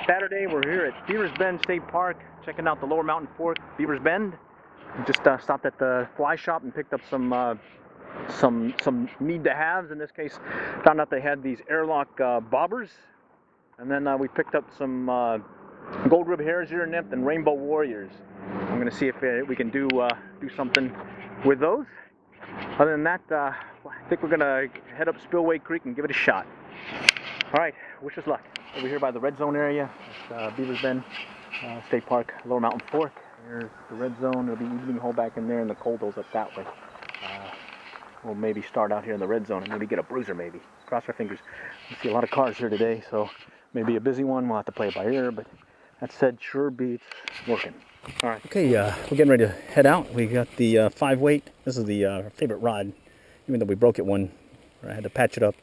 Saturday, we're here at Beaver's Bend State Park, checking out the Lower Mountain Fork, Beaver's Bend. We just stopped at the fly shop and picked up some need-to-haves. In this case, found out they had these airlock bobbers, and then we picked up some gold rib hares, ear nymph, and rainbow warriors. I'm going to see if we can do something with those. Other than that, I think we're going to head up Spillway Creek and give it a shot. All right, wish us luck. Over here by the red zone area, Beaver's Bend State Park, Lower Mountain Fork. There's the red zone. There'll be evening hole back in there, and the cold hole's up that way. We'll maybe start out here in the red zone and maybe get a bruiser, maybe. Cross our fingers. We see a lot of cars here today, so maybe a busy one. We'll have to play it by ear, but that said, sure beats working. All right. Okay, we're getting ready to head out. We got the 5-weight. This is the favorite rod, even though we broke it one. I had to patch it up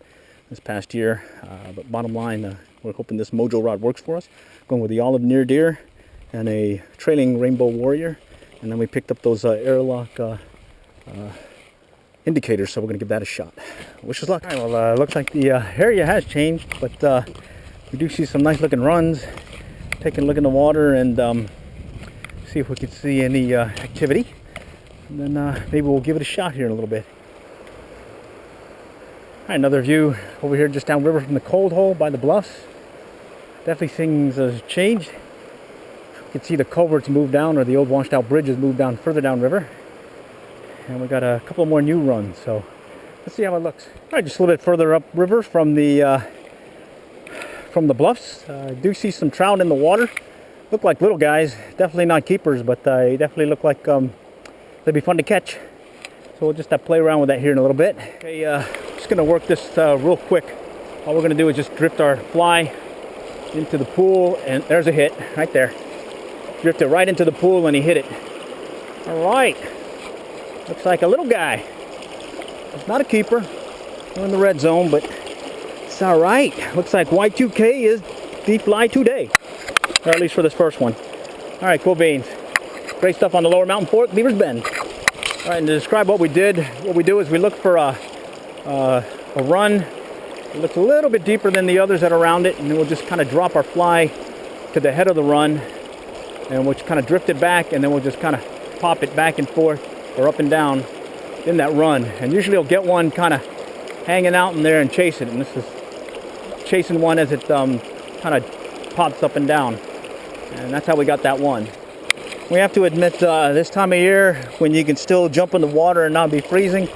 this past year, but bottom line, we're hoping this Mojo rod works for us. Going with the olive near deer and a trailing rainbow warrior, and then we picked up those airlock indicators, so we're going to give that a shot. Wish us luck. All right, well, looks like the area has changed, but we do see some nice looking runs. Taking a look in the water and see if we can see any activity, and then maybe we'll give it a shot here in a little bit. All right, another view over here just downriver from the cold hole by the bluffs. Definitely things have changed. You can see the culverts moved down, or the old washed out bridges moved down further downriver. And we got a couple more new runs, so let's see how it looks. All right, just a little bit further upriver from the bluffs. I do see some trout in the water. Look like little guys, definitely not keepers, but they definitely look like they'd be fun to catch. So we'll just play around with that here in a little bit. Okay, just gonna work this real quick. All we're gonna do is just drift our fly into the pool, and there's a hit right there. Drift it right into the pool, and he hit it. All right, looks like a little guy. It's not a keeper. We're in the red zone, but it's all right. Looks like Y2K is the fly today, or at least for this first one. All right, cool beans. Great stuff on the Lower Mountain Fork, Beaver's Bend. All right, and to describe what we did, what we do is we look for a run. It looks a little bit deeper than the others that are around it, and then we'll just kind of drop our fly to the head of the run, and we'll just kind of drift it back, and then we'll just kind of pop it back and forth or up and down in that run. And usually you'll get one kind of hanging out in there and chase it, and this is chasing one as it kind of pops up and down, and that's how we got that one. We have to admit, this time of year when you can still jump in the water and not be freezing,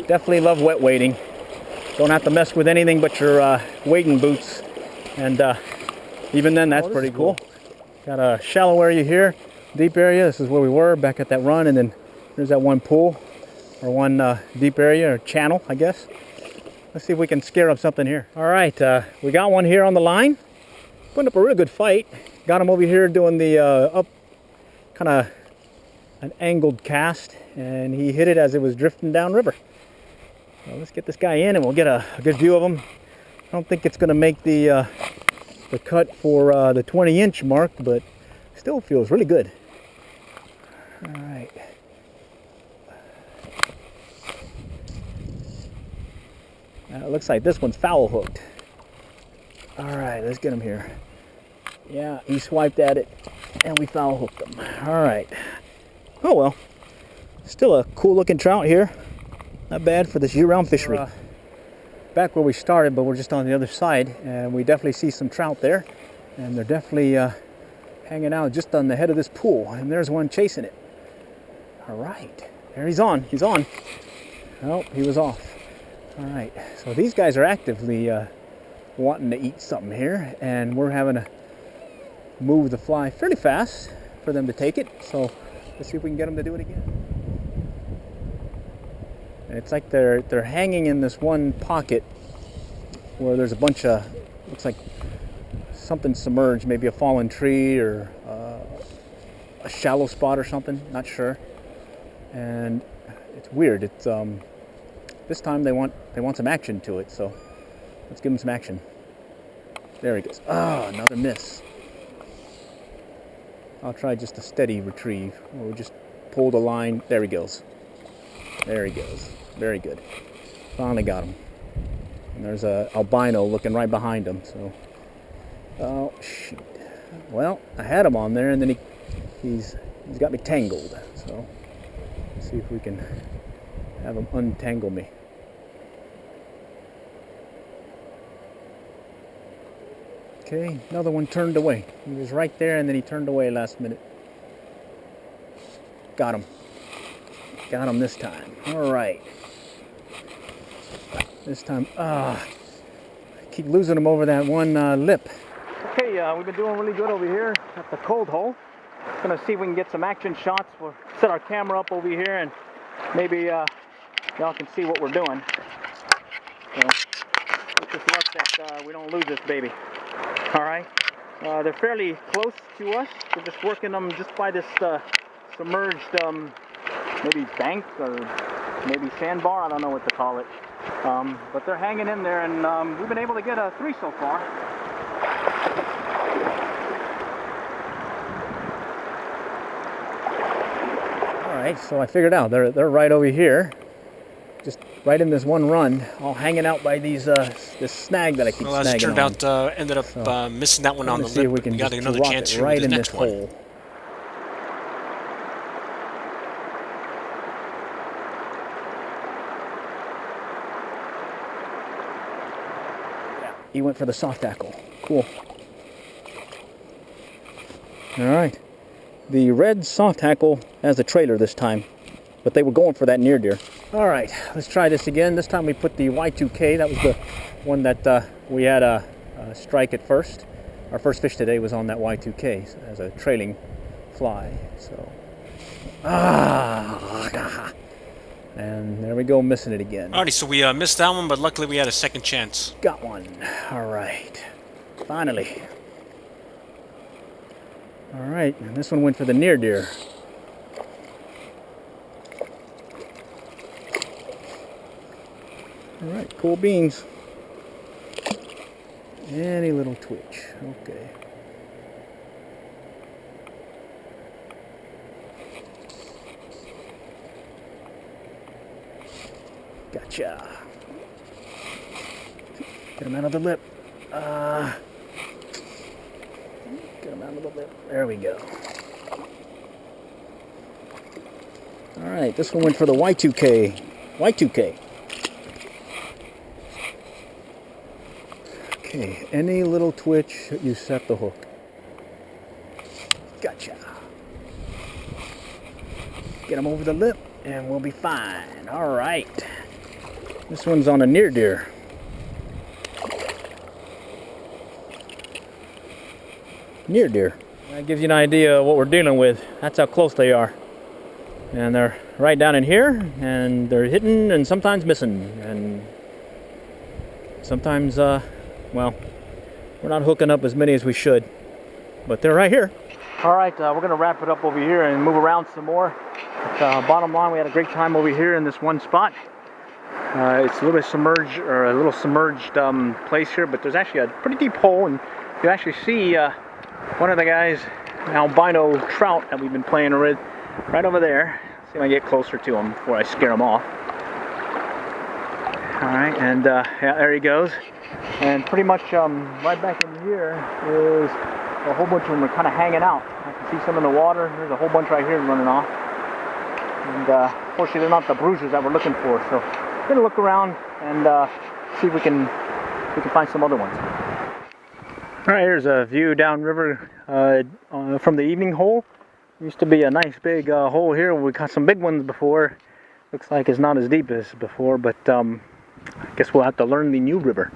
definitely love wet wading. Don't have to mess with anything but your wading boots, and even then that's pretty cool. Got a shallow area here, deep area. This is where we were back at that run, and then there's that one pool, or one deep area, or channel, I guess. Let's see if we can scare up something here. All right, we got one here on the line. Putting up a real good fight. Got him over here doing the up, kind of an angled cast, and he hit it as it was drifting downriver. Well, let's get this guy in, and we'll get a good view of him. I don't think it's going to make the cut for the 20-inch mark, but still feels really good. All right. Now it looks like this one's foul hooked. All right, let's get him here. Yeah, he swiped at it, and we foul hooked him. All right. Oh well, still a cool looking trout here. Not bad for this year-round fishery. Back where we started, but we're just on the other side, and we definitely see some trout there, and they're definitely hanging out just on the head of this pool, and there's one chasing it. All right, there he's on. He's on. Oh, he was off. All right, so these guys are actively wanting to eat something here, and we're having to move the fly fairly fast for them to take it. So let's see if we can get them to do it again. And it's like they're hanging in this one pocket where there's a bunch of, looks like something submerged, maybe a fallen tree or a shallow spot or something, not sure. And it's weird. It's this time they want some action to it, so let's give them some action. There he goes. Oh, another miss. I'll try just a steady retrieve. We'll just pull the line. There he goes. There he goes. Very good. Finally got him. And there's a albino looking right behind him. So, oh shoot. well, I had him on there, and then he's got me tangled. So let's see if we can have him untangle me. Okay, another one turned away. He was right there, and then he turned away last minute. Got him. Got him this time. All right. This time, I keep losing him over that one lip. Okay, we've been doing really good over here at the cold hole. Gonna see if we can get some action shots. We'll set our camera up over here, and maybe y'all can see what we're doing. So let's just look that we don't lose this baby. All right. They're fairly close to us. We're just working them just by this submerged, maybe bank or maybe sandbar. I don't know what to call it. But they're hanging in there, and we've been able to get 3 so far. Alright, so I figured out they're right over here, just right in this one run, all hanging out by these this snag that I keep snagging on. Well, as it turned out, ended up missing that one on the lip. See if we can got another chance here right with the in next this one. hole. He went for the soft tackle. Cool. Alright. The red soft tackle has a trailer this time, but they were going for that near deer. Alright, let's try this again. This time we put the Y2K. That was the one that we had a strike at first. Our first fish today was on that Y2K as a trailing fly. So, and there we go, missing it again. Alrighty, so we missed that one, but luckily we had a second chance. Got one. Alright. Finally. Alright, and this one went for the near deer. Alright, cool beans. Any little twitch. Okay. Gotcha. Get him out of the lip. Get him out of the lip. There we go. Alright, this one went for the Y2K. Y2K. Okay, any little twitch, you set the hook. Gotcha. Get him over the lip, and we'll be fine. Alright. This one's on a near deer. Near deer. That gives you an idea of what we're dealing with. That's how close they are. And they're right down in here, and they're hitting and sometimes missing. And sometimes, well, we're not hooking up as many as we should. But they're right here. Alright, we're going to wrap it up over here and move around some more. But, bottom line, we had a great time over here in this one spot. It's a little bit submerged, or a little submerged place here, but there's actually a pretty deep hole, and you actually see one of the guys, albino trout that we've been playing with, right over there. See if I can get closer to him before I scare him off. Alright, and yeah, there he goes. And pretty much right back in here is a whole bunch of them are kind of hanging out. I can see some in the water. There's a whole bunch right here running off. And fortunately, they're not the bruisers that we're looking for. So we're gonna look around and see if we can find some other ones. All right, here's a view downriver from the evening hole. Used to be a nice big hole here. We caught some big ones before. Looks like it's not as deep as before, but I guess we'll have to learn the new river.